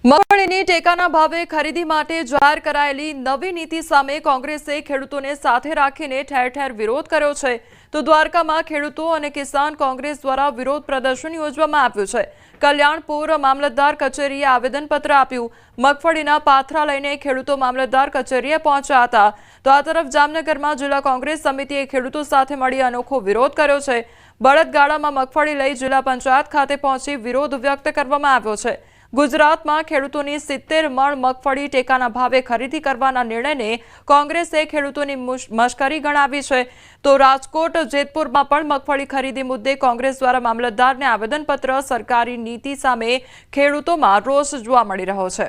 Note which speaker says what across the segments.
Speaker 1: મગફળીની ટેકાના ભાવે ખરીદી માટે જાહેર કરાયેલી નવી નીતિ સામે કોંગ્રેસે ખેડૂતોને સાથે રાખીને ઠેર ઠેર વિરોધ કર્યો છે તો દ્વારકામાં ખેડૂતો અને કિસાન કોંગ્રેસ દ્વારા વિરોધ પ્રદર્શન યોજવામાં આવ્યું છે। કલ્યાણપુર મામલતદાર કચેરીએ આવેદનપત્ર આપ્યું। મગફળીના પાથરા લઈને ખેડૂતો મામલતદાર કચેરીએ પહોંચ્યા હતા તો આ તરફ જામનગરમાં જિલ્લા કોંગ્રેસ સમિતિએ ખેડૂતો સાથે મળી અનોખો વિરોધ કર્યો છે। બળદગાડામાં મગફળી લઈ જિલ્લા પંચાયત ખાતે પહોંચી વિરોધ વ્યક્ત કરવામાં આવ્યો છે। ગુજરાતમાં ખેડૂતોની 70 મણ મગફળી ટેકાના ભાવે ખરીદી કરવાના નિર્ણયને કોંગ્રેસે ખેડૂતોની મશ્કરી ગણાવી છે તો રાજકોટ જેતપુરમાં પણ મગફળી ખરીદી મુદ્દે કોંગ્રેસ દ્વારા મામલતદારને આવેદનપત્ર સરકારી નીતિ સામે ખેડૂતોમાં રોષ જોવા મળી રહ્યો છે।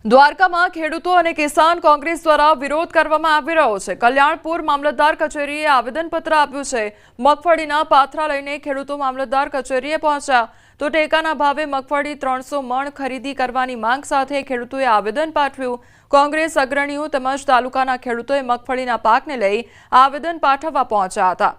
Speaker 1: દ્વારકામાં ખેડૂતો અને કિસાન કોંગ્રેસ દ્વારા વિરોધ કરવામાં આવી રહ્યો છે। કલ્યાણપુર મામલતદાર કચેરીએ આવેદનપત્ર આપ્યું છે। મગફળીના પાથરા લઈને ખેડૂતો મામલતદાર કચેરીએ પહોંચ્યા તો ટેકાના ભાવે મગફળી 300 મણ ખરીદી કરવાની માંગ સાથે ખેડૂતોએ આવેદન પાઠવ્યું। કોંગ્રેસ અગ્રણીઓ તેમજ તાલુકાના ખેડૂતોએ મગફળીના પાકને લઈ આવેદન પાઠવવા પહોંચ્યા હતા।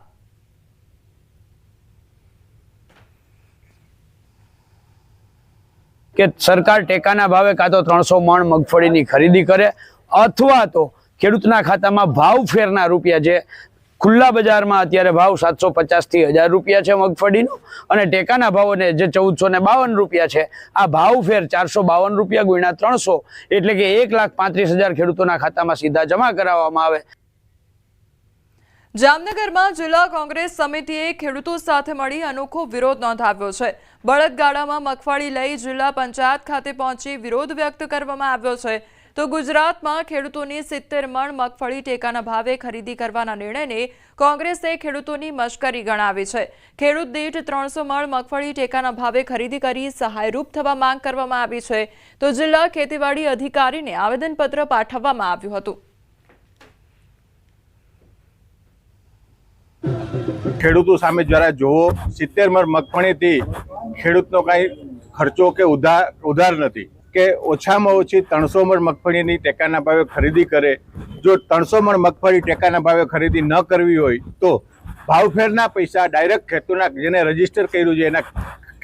Speaker 2: કે સરકાર ટેકાના ભાવે કાં તો 300 મણ મગફળીની ખરીદી કરે અથવા તો ખેડૂતના ખાતામાં ભાવ ફેરના રૂપિયા જે ખુલ્લા બજારમાં અત્યારે ભાવ 750 થી 1000 રૂપિયા છે મગફળીનો અને ટેકાના ભાવને જે 1452 રૂપિયા છે આ ભાવ ફેર 452 રૂપિયા ગુણ્યા 300 એટલે કે 1,35,000 ખેડૂતોના ખાતામાં સીધા જમા કરાવવામાં આવે।
Speaker 1: જામનગરમાં જિલ્લા કોંગ્રેસ સમિતિએ ખેડૂતો સાથે મળી અનોખો વિરોધ નોંધાવ્યો છે। બળદગાડામાં મગફળી લઈ જિલ્લા પંચાયત ખાતે પહોંચી વિરોધ વ્યક્ત કરવામાં આવ્યો છે તો ગુજરાતમાં ખેડૂતોની 70 મણ મગફળી ટેકાના ભાવે ખરીદી કરવાના નિર્ણયને કોંગ્રેસે ખેડૂતોની મશ્કરી ગણાવી છે। ખેડૂત દીઠ 300 મણ મગફળી ટેકાના ભાવે ખરીદી કરી સહાયરૂપ થવા માંગ કરવામાં આવી છે તો જિલ્લા ખેતીવાડી અધિકારીને આવેદનપત્ર પાઠવવામાં આવ્યું હતું।
Speaker 3: ખેડૂતો સામે જરા જોવો 70 મણ મગફળીથી ખેડૂતનો કાંઈ ખર્ચો કે ઉધાર નથી કે ઓછામાં ઓછી 300 મણ મગફળીની ટેકાના ભાવે ખરીદી કરે। જો 300 મણ મગફળી ટેકાના ભાવે ખરીદી ન કરવી હોય તો ભાવફેરના પૈસા ડાયરેક્ટ ખેડૂતના જેને રજીસ્ટર કર્યું છે એના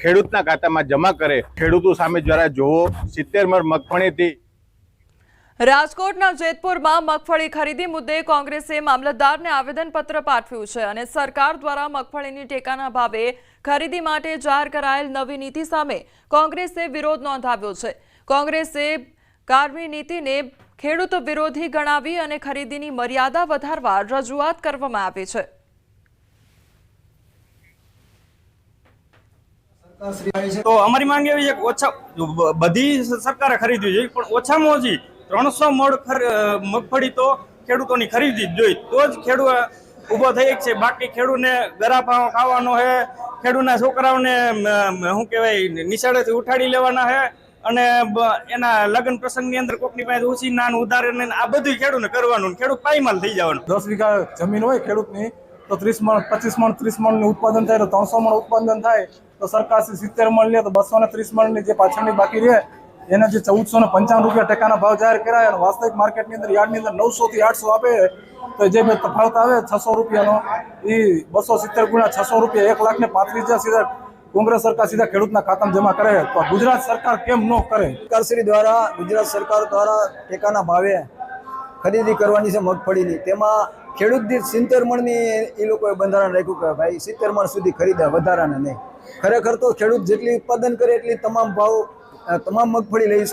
Speaker 3: ખેડૂતના ખાતામાં જમા કરે। ખેડૂતો સામે જરા જોવો 70 મણ મગફળીથી
Speaker 1: રાજકોટના જેતપુરમાં મગફળી ખરીદી મુદ્દે કોંગ્રેસે મામલતદારને આવેદનપત્ર પાઠવ્યું છે અને સરકાર દ્વારા મગફળીની ટેકાના ભાવે ખરીદી માટે જાહેર કરાયેલ નવી નીતિ સામે કોંગ્રેસે વિરોધ નોંધાવ્યો છે। કોંગ્રેસે કારમી નીતિને ખેડૂત વિરોધી ગણાવી અને ખરીદીની મર્યાદા વધારવા રજૂઆત કરવામાં આવી છે।
Speaker 4: તો અમારી માંગ એવી છે કે ઓછા બધી સરકારે ખરીદવી જોઈએ પણ ઓછામાં ઓછી 300 મણ મગફળી તો ખેડૂતોની ખરીદી જ જોઈએ તો જ ખેડૂત ઊભો થઈ છે। બાકી ખેડૂતને ગરાફા ખાવાનો છે, ખેડૂતના છોકરાઓને શું કહેવાય નિશાળેથી ઉઠાડી લેવાના છે અને એના લગ્ન પ્રસંગની અંદર કોકની પાસે ઓછી નાન ઉધાર આ બધું ખેડૂતને કરવાનું, ખેડૂત પાયમાલ થઈ જવાનું।
Speaker 5: 10 વીઘા જમીન હોય ખેડૂતની તો 30 મણ 25 મણ 30 મણનું ઉત્પાદન થાય તો 300 મણ ઉત્પાદન થાય તો સરકાર 70 મણ લે તો 230 મણની જે પાછળની બાકી રહે એને જે 1495 રૂપિયા ટેકાના ભાવ જાહેર કરાય અને વાસ્તવિક માર્કેટની અંદર યાર્ડની અંદર 900 થી 800 આપે તો જે તફાવત આવે 600 રૂપિયાનો એ 270 ગુણ્યા 600 રૂપિયા 1,35,000 સીધા કોંગ્રેસ સરકાર સીધા ખેડૂતના ખાતામાં જમા કરે તો ગુજરાત સરકાર કેમ ન કરે?
Speaker 6: સરકારશ્રી દ્વારા ગુજરાત સરકાર દ્વારા ટેકાના ભાવે ખરીદી કરવાની છે મગફળીની, તેમાં ખેડૂત દીઠ 70 મણની એ લોકોએ બંધારણ રાખ્યું કે ભાઈ 70 મણ સુધી ખરીદે, વધારાને નહીં। ખરેખર તો ખેડૂત જેટલી ઉત્પાદન કરે એટલી તમામ મગફળી લઈ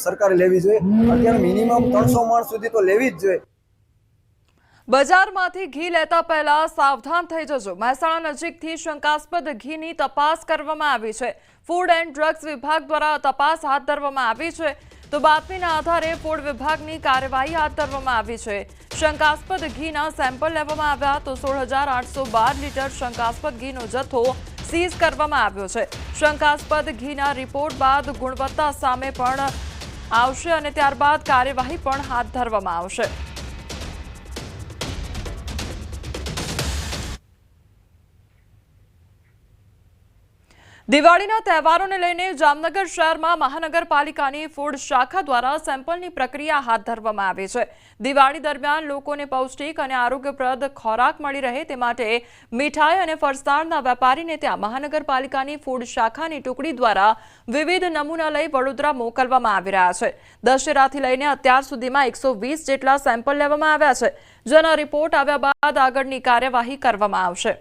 Speaker 6: સરકારે લેવી જોઈએ। અત્યારે મિનિમમ 300 મણ સુધી તો લેવી જ જોઈએ।
Speaker 1: બજારમાંથી ઘી લેતા પહેલા સાવધાન થઈ જજો। મહેસાણા નજીકથી શંકાસ્પદ ઘીની તપાસ કરવામાં આવી છે। ફૂડ એન્ડ ડ્રગ્સ વિભાગ દ્વારા તપાસ હાથ ધરવામાં આવી છે તો બાતમીના આધારે ફૂડ વિભાગની કાર્યવાહી હાથ ધરવામાં આવી છે। શંકાસ્પદ ઘીના સેમ્પલ લેવામાં આવ્યા તો 16,812 લીટર શંકાસ્પદ ઘીનો જથ્થો સીઝ કરવામાં આવ્યો છે। શંકાસ્પદ ઘીના રિપોર્ટ બાદ ગુણવત્તા સામે પણ આવશે અને ત્યારબાદ કાર્યવાહી પણ હાથ ધરવામાં આવશે। દિવાળીના તહેવારોને લઈને જામનગર શહેરમાં મહાનગરપાલિકાની ફૂડ શાખા દ્વારા સેમ્પલની પ્રક્રિયા હાથ ધરવામાં આવી છે. દિવાળી દરમિયાન લોકોને પૌષ્ટિક અને આરોગ્યપ્રદ ખોરાક મળી રહે તે માટે મીઠાઈ અને ફરસાણના વેપારીને ત્યાં મહાનગરપાલિકાની ફૂડ શાખાની ટુકડી દ્વારા વિવિધ નમૂના લઈ વડોદરા મોકલવામાં આવી રહ્યા છે. દશેરાથી લઈને અત્યાર સુધીમાં 120 જેટલા સેમ્પલ લેવામાં આવ્યા છે, જેના રિપોર્ટ આવ્યા બાદ આગળની કાર્યવાહી કરવામાં આવશે.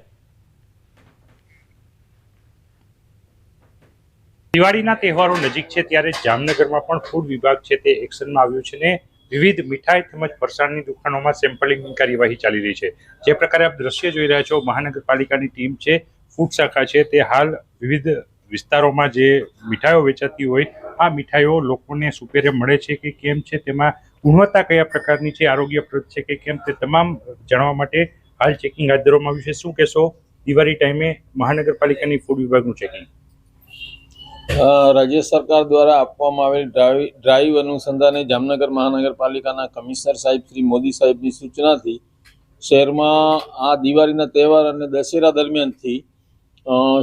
Speaker 7: દિવાળીના તહેવારો નજીક છે ત્યારે જામનગરમાં પણ ફૂડ વિભાગ છે તે એક્શનમાં આવ્યું છે ને વિવિધ મીઠાઈ તેમજ ફરસાણની દુકાનોમાં સેમ્પલિંગની કાર્યવાહી ચાલી રહી છે. જે પ્રકારે આપ દ્રશ્ય જોઈ રહ્યા છો, મહાનગરપાલિકાની ટીમ છે, ફૂડ શાખા છે, તે હાલ વિવિધ વિસ્તારોમાં જે મીઠાઈઓ વેચાતી હોય આ મીઠાઈઓ લોકોને સુપેરે મળે છે કે કેમ છે, તેમાં ગુણવત્તા કયા પ્રકારની છે, આરોગ્યપ્રદ છે કે કેમ, તે તમામ જાણવા માટે હાલ ચેકિંગ હાથ ધરવામાં આવ્યું છે. શું કહેશો, દિવાળી ટાઈમે મહાનગરપાલિકાની ફૂડ વિભાગનું ચેકિંગ?
Speaker 8: રાજ્ય સરકાર દ્વારા આપવામાં આવેલ ડ્રાઈવ અનુસંધાને જામનગર મહાનગરપાલિકાના કમિશનર સાહેબ શ્રી મોદી સાહેબની સૂચનાથી શહેરમાં આ દિવાળીના તહેવાર અને દશેરા દરમિયાનથી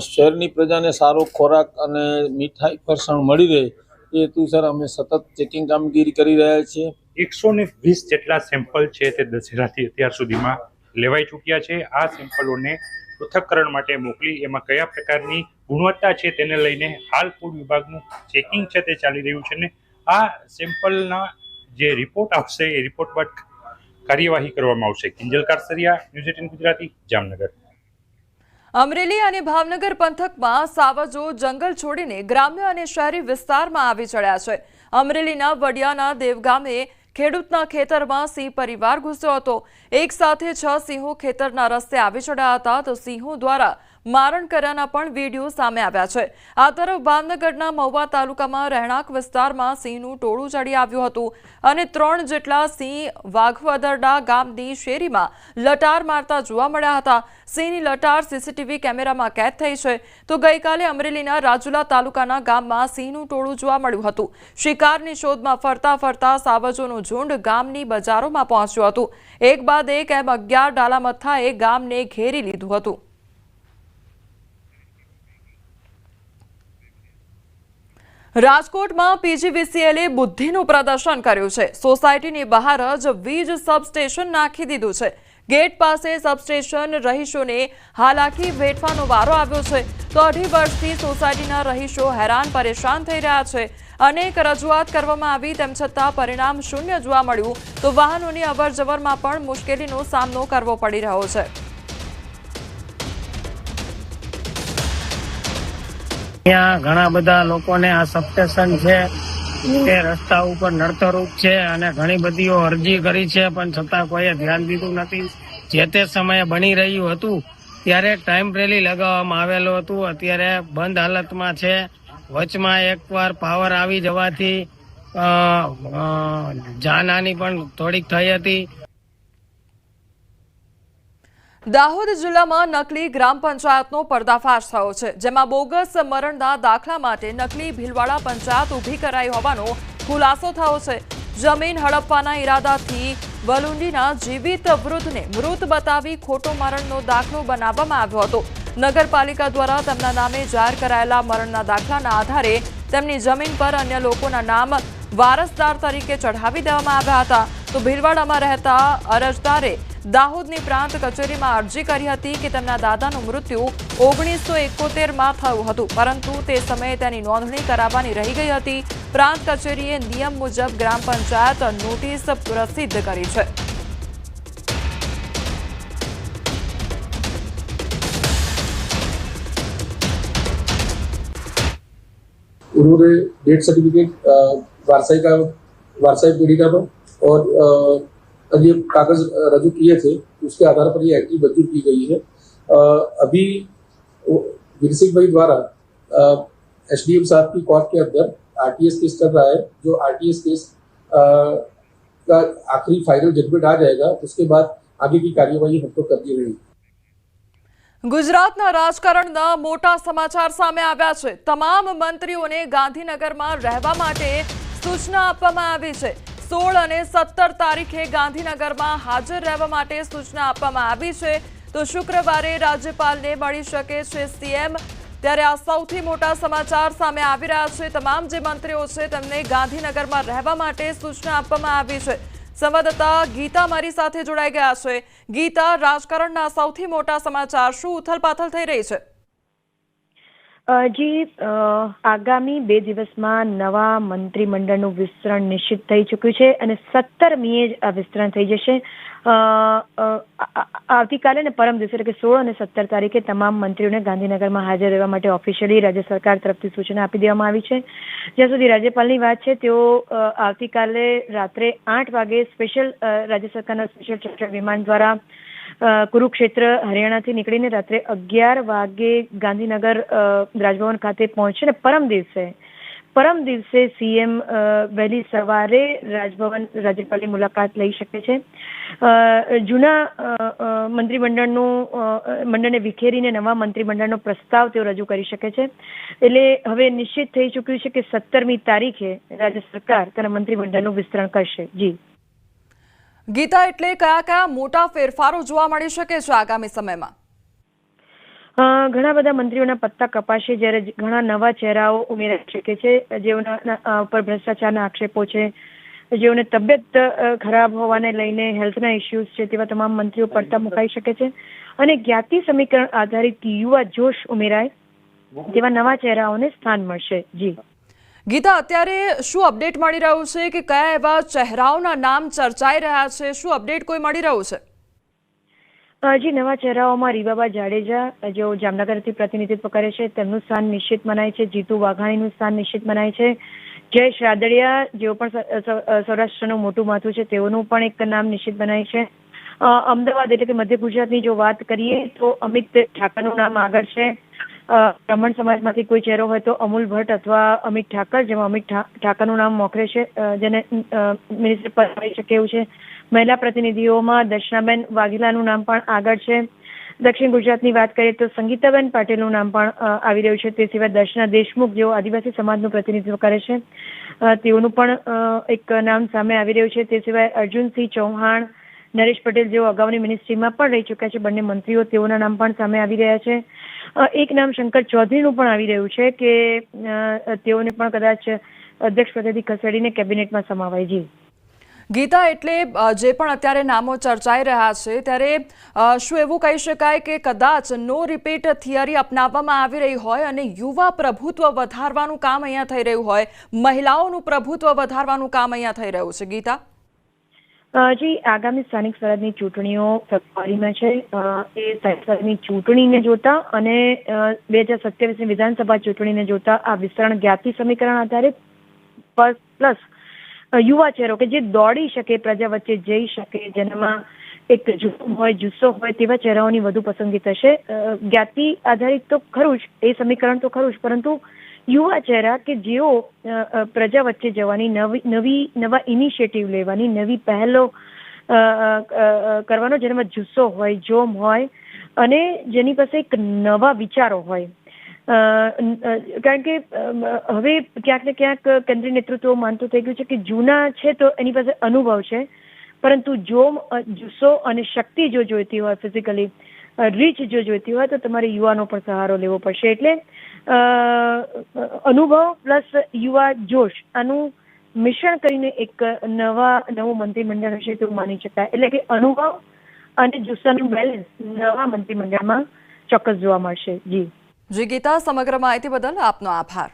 Speaker 8: શહેરની પ્રજાને સારો ખોરાક અને મીઠાઈ ફરસાણ મળી રહે એ હેતુસર અમે સતત ચેકિંગ કામગીરી કરી રહ્યા છીએ.
Speaker 7: 120 જેટલા સેમ્પલ છે તે દશેરાથી અત્યાર સુધીમાં લેવાઈ ચૂક્યા છે. આ સેમ્પલોને પૃથક્કરણ માટે મોકલી એમાં કયા પ્રકારની ગુણવત્તા છે તેને લઈને હાલ ફૂડ વિભાગનું ચેકિંગ છે તે ચાલી રહ્યું છે ને આ સેમ્પલના જે રિપોર્ટ આવશે એ રિપોર્ટ બાદ કાર્યવાહી કરવામાં આવશે. કિંજલ કારસરિયા, ન્યૂઝ 18 ગુજરાતી, જામનગર.
Speaker 1: અમરેલી અને ભાવનગર પંથકમાં સાવજો જંગલ છોડીને ગ્રામ્ય અને શહેરી વિસ્તારમાં આવી ચડ્યા છે. અમરેલીના વડિયાના દેવગામે ખેડૂતના ખેતરમાં સિંહ પરિવાર ઘૂસ્યો હતો. એક સાથે 6 સિંહો ખેતરના રસ્તે આવી ચડ્યા હતા તો સિંહો દ્વારા મારણ કર્યાના પણ વિડીયો સામે આવ્યા છે. આ તરફ ભાવનગરના મહુવા તાલુકામાં રહેણાંક વિસ્તારમાં સિંહનું ટોળું ચડી આવ્યું હતું અને 3 જેટલા સિંહ વાઘવદરડા ગામની શેરીમાં લટાર મારતા જોવા મળ્યા હતા. સિંહની લટાર સીસીટીવી કેમેરામાં કેદ થઈ છે. તો ગઈકાલે અમરેલીના રાજુલા તાલુકાના ગામમાં સિંહનું ટોળું જોવા મળ્યું હતું. શિકારની શોધમાં ફરતા ફરતા સાવજોનું ઝુંડ ગામની બજારોમાં પહોંચ્યું હતું. એક બાદ એક એમ 11 ડાલામથ્થાએ ગામને ઘેરી લીધું હતું. રાજકોટમાં પીજીવીસીએલે બુદ્ધિનું પ્રદર્શન કર્યું છે. સોસાયટીની બહાર જ વીજ સબસ્ટેશન નાખી દીધું છે. ગેટ પાસે સબસ્ટેશન રહીશોને હાલાકી વેઠવાનો વારો આવ્યો છે. તો 2.5 વર્ષથી સોસાયટીના રહીશો હેરાન પરેશાન થઈ રહ્યા છે. અનેક રજૂઆત કરવામાં આવી તેમ છતાં પરિણામ શૂન્ય જોવા મળ્યું તો વાહનોની અવરજવરમાં પણ મુશ્કેલીનો સામનો કરવો પડી રહ્યો છે.
Speaker 9: ત્યાં ઘણા બધા લોકોને આ સબસ્ટેશન છે તે રસ્તા ઉપર નડતરરૂપ છે અને ઘણી બધીઓ અરજી કરી છે પણ છતાં કોઈએ ધ્યાન દીધું નથી. જે તે સમયે બની રહ્યું હતું ત્યારે ટાઈમ રેલી લગાવવામાં આવેલું હતું. અત્યારે બંધ હાલતમાં છે. વચમાં એકવાર પાવર આવી જવાથી જાનહાની પણ થોડીક થઈ હતી.
Speaker 1: દાહોદ જિલ્લામાં નકલી ગ્રામ પંચાયતનો પર્દાફાશ થયો છે, જેમાં બોગસ મરણના દાખલા માટે નકલી ભીલવાડા પંચાયત ઊભી કરાઈ હોવાનો ખુલાસો થયો છે. જમીન હડપવાના ઈરાદાથી વલુંડીના જીવિત વૃદ્ધને મૃત બતાવી ખોટો મરણનો દાખલો બનાવવામાં આવ્યો હતો. નગરપાલિકા દ્વારા તેમના નામે જાહેર કરાયેલા મરણના દાખલાના આધારે તેમની જમીન પર અન્ય લોકોના નામ વારસદાર તરીકે ચઢાવી દેવામાં આવ્યા હતા. તો ભીલવાડામાં રહેતા અરજદારે દાહોદની પ્રાંત કચેરીમાં અરજી કરી હતી કે તેમના દાદાનું મૃત્યુ 1971માં થયું હતું, પરંતુ તે સમયે તેની નોંધણી કરાવવાની રહી ગઈ હતી. પ્રાંત કચેરીએ નિયમ મુજબ ગ્રામ પંચાયત નોટિસ પ્રસિદ્ધ કરી છે.
Speaker 10: उन्होंने डेथ सर्टिफिकेट वारसाई पीड़िता पर और अन्य कागज रजू किए थे. उसके आधार पर ये एंट्री मंजूर की गई है. अभी वीरसिंह भाई द्वारा एसडीएम साहब की कोर्ट के अंदर आरटीएस केस चल रहा है. जो आरटीएस केस का आखिरी फाइनल जजमेंट आ जाएगा उसके बाद आगे की कार्यवाही हम तो करती रहेगी.
Speaker 1: ગુજરાતના રાજકારણના મોટા સમાચાર સામે આવ્યા છે. તમામ મંત્રીઓને ગાંધીનગરમાં રહેવા માટે સૂચના આપવામાં આવી છે. 16 અને 17 તારીખે ગાંધીનગરમાં હાજર રહેવા માટે સૂચના આપવામાં આવી છે. તો શુક્રવારે રાજ્યપાલને મળી શકે છે સીએમ. ત્યારે આ સૌથી મોટા સમાચાર સામે આવી રહ્યા છે। તમામ જે મંત્રીઓ છે તેમને ગાંધીનગરમાં રહેવા માટે સૂચના આપવામાં આવી છે। સંવાદદાતા ગીતા મારી સાથે જોડાઈ ગયા છે। ગીતા, રાજકારણના સૌથી મોટા સમાચાર, શું ઉથલપાથલ થઈ રહી છે?
Speaker 11: જી, આગામી 2 દિવસમાં નવા મંત્રીમંડળનું વિસ્તરણ નિશ્ચિત થઈ ચૂક્યું છે અને 17મીએ જ આ વિસ્તરણ થઈ જશે। આવતીકાલે અને પરમ દિવસે એટલે કે 16 અને 17 તારીખે તમામ મંત્રીઓને ગાંધીનગરમાં હાજર રહેવા માટે ઓફિશિયલી રાજ્ય સરકાર તરફથી સૂચના આપી દેવામાં આવી છે। જ્યાં સુધી રાજ્યપાલની વાત છે, તેઓ આવતીકાલે રાત્રે 8 વાગે સ્પેશિયલ રાજ્ય સરકારના સ્પેશિયલ ચાર્ટર વિમાન દ્વારા કુરુક્ષેત્ર હરિયાણાથી નીકળીને રાત્રે 11 વાગે ગાંધીનગર રાજભવન ખાતે પહોંચશે અને પરમ દિવસે સીએમ વહેલી સવારે રાજભવન રાજ્યપાલની મુલાકાત લઈ શકે છે। જૂના મંત્રીમંડળને વિખેરીને નવા મંત્રીમંડળનો પ્રસ્તાવ તેઓ રજૂ કરી શકે છે। એટલે હવે નિશ્ચિત થઈ ચૂક્યું છે કે 17મી તારીખે રાજ્ય સરકાર તેના મંત્રીમંડળનું વિસ્તરણ કરશે। જી
Speaker 1: ગીતા, એટલે કયા કયા મોટા ફેરફારો જોવા મળી શકે છે આગામી સમયમાં?
Speaker 11: ઘણા બધા મંત્રીઓના પત્તા કપાશે, જ્યારે ઘણા નવા ચહેરાઓ ઉમેરાઈ શકે છે, જેઓના ઉપર ભ્રષ્ટાચારના આક્ષેપો છે, જેઓને તબિયત ખરાબ હોવાને લઈને હેલ્થના ઇસ્યુઝ છે, તેવા તમામ મંત્રીઓ પડતા મુકાઈ શકે છે અને જ્ઞાતિ સમીકરણ આધારિત યુવા જોશ ઉમેરાય તેવા નવા ચહેરાઓને સ્થાન મળશે। જી
Speaker 1: ગીતા, અત્યારે શું અપડેટ મળી રહ્યું છે કે કયા એવા ચહેરાઓના નામ ચર્ચાઈ રહ્યા છે? શું અપડેટ કોઈ મળી રહ્યું છે?
Speaker 11: જી, નવા ચહેરાઓમાં રીવાબા જાડેજા, જેઓ જામનગરથી પ્રતિનિધિત્વ કરે છે, તેમનું સ્થાન નિશ્ચિત મનાય છે। જીતુ વાઘાણીનું સ્થાન નિશ્ચિત મનાય છે। જયેશ રાદડિયા, જેઓ પણ સૌરાષ્ટ્રનું મોટું માથું છે, તેઓનું પણ એક નામ નિશ્ચિત મનાય છે। અમદાવાદ એટલે કે મધ્ય ગુજરાતની જો વાત કરીએ તો અમિત ઠાકરનું નામ આગળ છે। બ્રાહ્મણ સમાજમાંથી કોઈ ચહેરો હોય તો અમૂલ ભટ્ટ અથવા અમિત ઠાકર, જેમાં અમિત ઠાકરનું નામ મોખરે છે, જેને મિનિસ્ટર પર આવી શકે એવું છે। મહિલા પ્રતિનિધિઓમાં દર્શનાબેન વાઘેલાનું નામ પણ આગળ છે। દક્ષિણ ગુજરાતની વાત કરીએ તો સંગીતાબેન પાટીલનું નામ પણ આવી રહ્યું છે। તે સિવાય દર્શના દેશમુખ, જેઓ આદિવાસી સમાજનું પ્રતિનિધિત્વ કરે છે, તેઓનું પણ એક નામ સામે આવી રહ્યું છે। તે સિવાય અર્જુનસિંહ ચૌહાણ, નરેશ પટેલ, જેઓ અગાઉની મિનિસ્ટ્રીમાં પણ રહી ચૂક્યા છે, બંને મંત્રીઓ, તેઓના નામ પણ સામે આવી રહ્યા છે। એક નામ શંકર ચૌધરીનું પણ આવી રહ્યું છે કે તેઓને પણ કદાચ અધ્યક્ષ પદેથી ખસેડીને કેબિનેટમાં સમાવાય। જી
Speaker 1: ગીતા, એટલે જે પણ અત્યારે નામો ચર્ચાઈ રહ્યા છે, ત્યારે શું એવું કહી શકાય કે કદાચ નો રિપીટ થિયરી અપનાવવામાં આવી રહી હોય અને યુવા પ્રભુત્વ વધારવાનું કામ અહીંયા થઈ રહ્યું હોય, મહિલાઓનું પ્રભુત્વ વધારવાનું કામ અહીંયા થઈ રહ્યું છે? ગીતા
Speaker 11: જી, આગામી સ્થાનિક સ્વરાજની ચૂંટણીઓ ફેબ્રુઆરીમાં છે। એ સ્થાનિક સ્વરાજની ચૂંટણીને જોતા અને 2027ની વિધાનસભા ચૂંટણીને જોતા આ વિસ્તરણ જ્ઞાતિ સમીકરણ આધારિત પ્લસ યુવા ચહેરો કે જે દોડી શકે, પ્રજા વચ્ચે જઈ શકે, જેનામાં એક જુસ્સો હોય તેવા ચહેરાઓની વધુ પસંદગી થશે। જ્ઞાતિ આધારિત તો ખરું જ, એ સમીકરણ તો ખરું જ, પરંતુ યુવા ચહેરા કે જેઓ પ્રજા વચ્ચે જવાની, નવા ઇનિશિયેટિવ લેવાની, નવી પહેલો કરવાનો, જેનામાં જુસ્સો હોય, જોમ હોય અને જેની પાસે એક નવા વિચારો હોય। કારણ કે હવે ક્યાંક ને ક્યાંક કેન્દ્રીય નેતૃત્વ માનતું થઈ ગયું છે કે જૂના છે તો એની પાસે અનુભવ છે, પરંતુ જોમ, જુસ્સો અને શક્તિ જો જોઈતી હોય, ફિઝિકલી રીચ જો જોઈતી હોય, તો તમારે યુવાનો પર સહારો લેવો પડશે। એટલે અનુભવ પ્લસ યુવા જોશ, આનું મિશ્રણ કરીને એક નવું મંત્રીમંડળ હશે તેવું માની શકાય। એટલે કે અનુભવ અને જુસ્સાનું બેલેન્સ નવા મંત્રીમંડળમાં ચોક્કસ જોવા મળશે। જી
Speaker 1: ગીતા, સમગ્ર માહિતી બદલ આપનો આભાર।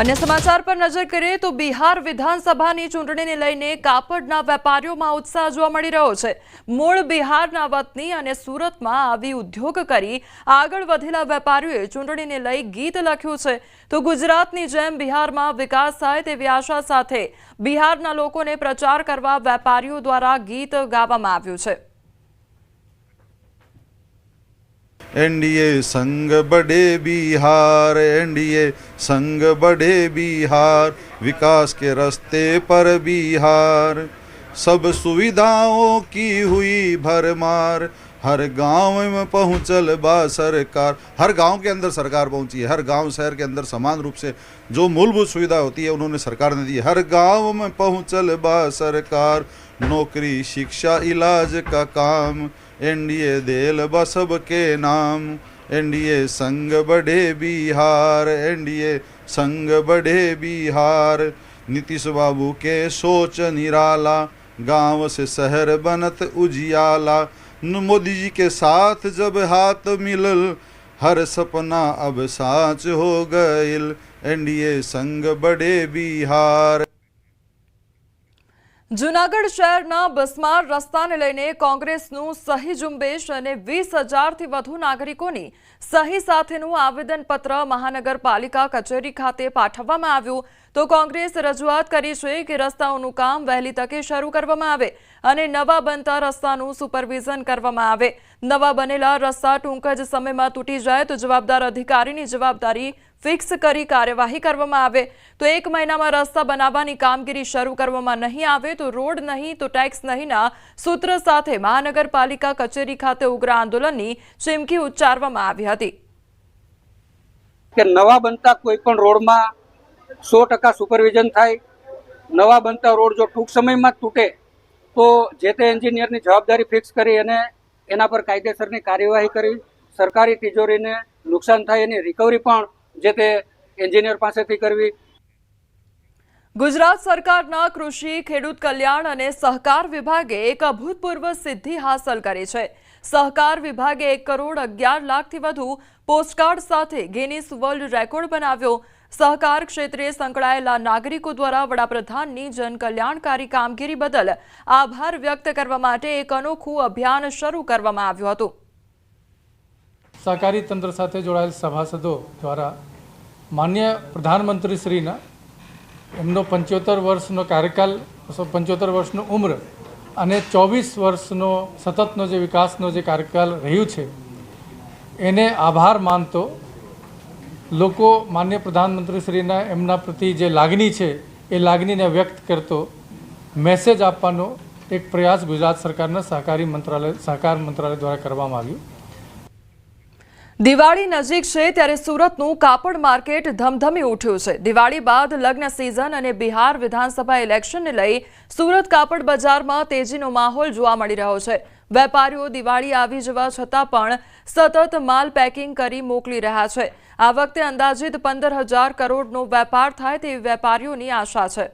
Speaker 1: અન્ય સમાચાર પર નજર કરીએ તો બિહાર વિધાનસભાની ચૂંટણીને લઈને કાપડના વેપારીઓમાં ઉત્સાહ જોવા મળી રહ્યો છે। મૂળ બિહારના વતની અને સુરતમાં આવી ઉદ્યોગ કરી આગળ વધેલા વેપારીઓએ ચૂંટણીને લઈ ગીત લખ્યું છે। તો ગુજરાતની જેમ બિહારમાં વિકાસ થાય તેવી આશા સાથે બિહારના લોકોને પ્રચાર કરવા વેપારીઓ દ્વારા ગીત ગાવામાં આવ્યું છે।
Speaker 12: एनडीए संग बड़े बिहार, एनडीए संग बड़े बिहार, विकास के रास्ते पर बिहार, सब सुविधाओं की हुई भरमार, हर गांव में पहुंचल बा सरकार। हर गांव के अंदर सरकार पहुंची है, हर गांव शहर के अंदर समान रूप से जो मूलभूत सुविधा होती है उन्होंने सरकार ने दी है। हर गांव में पहुंचल बा सरकार, नौकरी शिक्षा इलाज का काम, एनडीए देल बसब के नाम, एनडीए संग बढ़े बिहार, एनडीए संग बढ़े बिहार। नीतीश बाबू के सोच निराला, गांव से शहर बनत उजियाला। मोदी जी के साथ जब हाथ मिलल, हर सपना अब साच हो गइल, एनडीए संग बढ़े बिहार।
Speaker 1: જૂનાગઢ શહેરના બસમાર રસ્તાને લઈને કોંગ્રેસનું સહી ઝુંબેશ અને 20,000થી વધુ નાગરિકોની સહી સાથેનું આવેદનપત્ર મહાનગરપાલિકા કચેરી ખાતે પાઠવવામાં આવ્યું તો કોંગ્રેસ રજૂઆત કરી છે કે રસ્તાઓનું કામ વહેલી તકે શરૂ કરવામાં આવે અને નવા બનતા રસ્તાનું સુપરવિઝન કરવામાં આવે। નવા બનેલા રસ્તા ટૂંક જ સમયમાં તૂટી જાય તો જવાબદાર અધિકારીની જવાબદારી ફિક્સ કરી કાર્યવાહી કરવામાં આવે। તો 1 મહિનામાં રસ્તા બનાવવાની કામગીરી શરૂ કરવામાં નહીં આવે તો રોડ નહીં તો ટેક્સ નહીંના સૂત્ર સાથે મહાનગરપાલિકા કચેરી ખાતે ઉગ્ર આંદોલનની ચીમકી ઉચ્ચારવામાં આવી હતી
Speaker 13: કે નવા બનતા કોઈ પણ રોડમાં 100% સુપરવિઝન થાય। નવા બનતા રોડ જો ટૂંક સમયમાં તૂટે તો જે તે એન્જિનિયરની જવાબદારી ફિક્સ કરી અને એના પર કાયદેસરની કાર્યવાહી કરી સરકારી તિજોરીને નુકસાન થાય એની રિકવરી પણ જે તે એન્જિનિયર પાસેથી કરવી।
Speaker 1: ગુજરાત સરકારના કૃષિ ખેડૂત કલ્યાણ અને સહકાર વિભાગે એક અભૂતપૂર્વ સિદ્ધિ હાંસલ કરી છે। સહકાર વિભાગે 1 કરોડ 11 લાખથી વધુ પોસ્ટકાર્ડ સાથે ગિનીસ વર્લ્ડ રેકોર્ડ બનાવ્યો। સહકાર ક્ષેત્રે સંકળાયેલા નાગરિકો દ્વારા વડાપ્રધાનની જનકલ્યાણકારી કામગીરી બદલ આભાર વ્યક્ત કરવા માટે એક અનોખું અભિયાન શરૂ કરવામાં આવ્યું હતું।
Speaker 5: સહકારી તંત્ર સાથે જોડાયેલ સભાસદો દ્વારા માન્ય પ્રધાનમંત્રીશ્રીના એમનો 75 વર્ષનો કાર્યકાલ 75 વર્ષનો ઉંમર અને 24 વર્ષનો સતતનો જે વિકાસનો જે કાર્યકાલ રહ્યું છે એને આભાર માનતો લોકો માન્ય પ્રધાનમંત્રીશ્રીના એમના પ્રતિ જે લાગણી છે એ લાગણીને વ્યક્ત કરતો મેસેજ આપવાનો એક પ્રયાસ ગુજરાત સરકારના સહકાર મંત્રાલય દ્વારા કરવામાં આવ્યો।
Speaker 1: દિવાળી નજીક છે ત્યારે સુરતનું કાપડ માર્કેટ ધમધમી ઉઠ્યું છે। દિવાળી બાદ લગ્ન સિઝન અને બિહાર વિધાનસભા ઇલેક્શનને લઈ સુરત કાપડ બજારમાં તેજીનો માહોલ જોવા મળી રહ્યો છે। વેપારીઓ દિવાળી આવી જવા છતાં પણ સતત માલ પેકિંગ કરી મોકલી રહ્યા છે। આ વખતે અંદાજિત 15,000 કરોડનો વેપાર થાય તેવી વેપારીઓની આશા છે।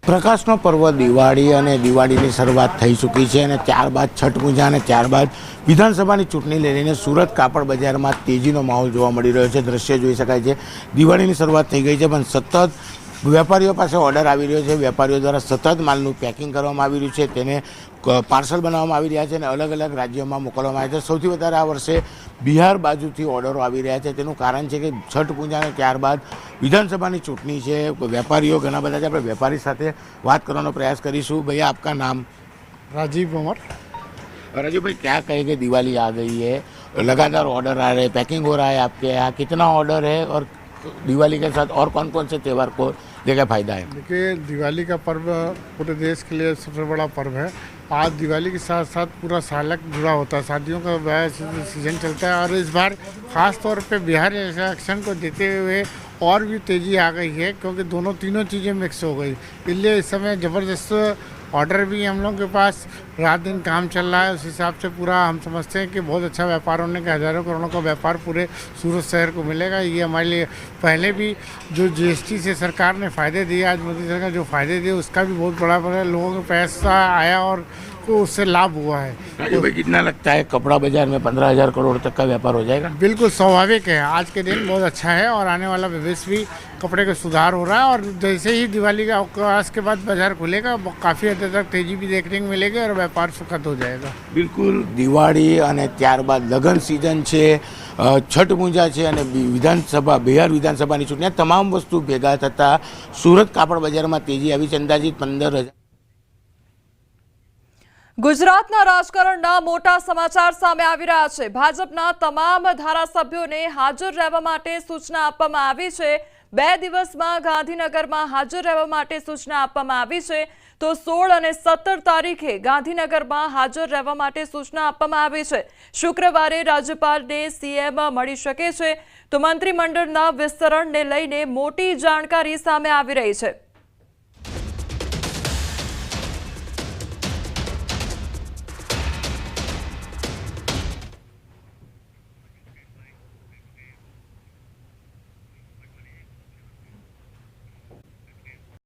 Speaker 14: પ્રકાશનો પર્વ દિવાળી અને દિવાળીની શરૂઆત થઈ ચૂકી છે અને ત્યારબાદ છઠ પૂજા અને ત્યારબાદ વિધાનસભાની ચૂંટણી લઈને સુરત કાપડ બજારમાં તેજીનો માહોલ જોવા મળી રહ્યો છે। દ્રશ્ય જોઈ શકાય છે, દિવાળીની શરૂઆત થઈ ગઈ છે પણ સતત વેપારીઓ પાસે ઓર્ડર આવી રહ્યો છે। વેપારીઓ દ્વારા સતત માલનું પેકિંગ કરવામાં આવી રહ્યું છે, તેને પાર્સલ બનાવવામાં આવી રહ્યા છે અને અલગ અલગ રાજ્યોમાં મોકલવામાં આવે છે। સૌથી વધારે આ વર્ષે બિહાર બાજુથી ઓર્ડરો આવી રહ્યા છે। તેનું કારણ છે કે છઠ પૂજા અને ત્યારબાદ વિધાનસભાની ચૂંટણી છે। વેપારીઓ ઘણા બધા છે, આપણે વેપારી સાથે વાત કરવાનો પ્રયાસ કરીશું। ભૈया आपका नाम?
Speaker 15: राजीव अमर।
Speaker 14: राजीव भाई, क्या कहेंगे, दिवाली आ गई है, लगातार ऑर्डर आ रहे हैं, पैकिंग हो रहा है आपके यहाँ, कितना ऑर्डर है और दिवाली के साथ और कौन कौन से त्यौहार को लेकर फायदा है?
Speaker 15: देखिए, दिवाली का पर्व पूरे देश के लिए सबसे बड़ा पर्व है। आज दिवाली के साथ साथ पूरा सालक जुड़ा होता है, शादियों का सीजन चलता है और इस बार ख़ास तौर पे बिहार इलेक्शन को देते हुए और भी तेज़ी आ गई है क्योंकि तीनों चीज़ें मिक्स हो गई। इसलिए इस समय ज़बरदस्त ऑर्डर भी हम लोगों के पास रात दिन काम चल रहा है। उस हिसाब से पूरा हम समझते हैं कि बहुत अच्छा व्यापार होने का, हज़ारों करोड़ों का व्यापार पूरे सूरत शहर को मिलेगा। ये हमारे लिए पहले भी जो GST से सरकार ने फ़ायदे दिए, आज मोदी सरकार जो फ़ायदे दिए उसका भी बहुत बड़ा लोगों को पैसा आया और को उससे लाभ हुआ है।
Speaker 14: राजू भाई, कितना लगता है कपड़ा बाजार में 15,000 करोड़ तक का व्यापार हो जाएगा?
Speaker 15: बिल्कुल स्वाभाविक है, आज के दिन बहुत अच्छा है और आने वाला भविष्य भी कपड़े का सुधार हो रहा है। और जैसे ही दिवाली का अवकाश के बाद बाजार खुलेगा काफ़ी हद तक तेजी भी देखने को मिलेगी और व्यापार सुखद हो जाएगा।
Speaker 14: बिल्कुल, दिवाળી અને ત્યારબાદ લગ્ન સિઝન છે, છઠ પૂજા છે અને બિહાર વિધાનસભાની ચૂંટણી, તમામ વસ્તુ ભેગા થતાં સુરત કાપડ બજારમાં તેજી આવી છે। અંદાજિત 15,000।
Speaker 1: ગુજરાતના રાજકારણના મોટા સમાચાર સામે આવી રહ્યા છે। ભાજપના તમામ ધારાસભ્યોને હાજર રહેવા માટે સૂચના આપવામાં આવી છે। 2 દિવસમાં ગાંધીનગરમાં હાજર રહેવા માટે સૂચના આપવામાં આવી છે તો 16 અને 17 તારીખે ગાંધીનગરમાં હાજર રહેવા માટે સૂચના આપવામાં આવી છે। શુક્રવારે રાજ્યપાલને CM મળી શકે છે તો મંત્રીમંડળના વિસ્તરણને લઈને મોટી જાણકારી સામે આવી રહી છે।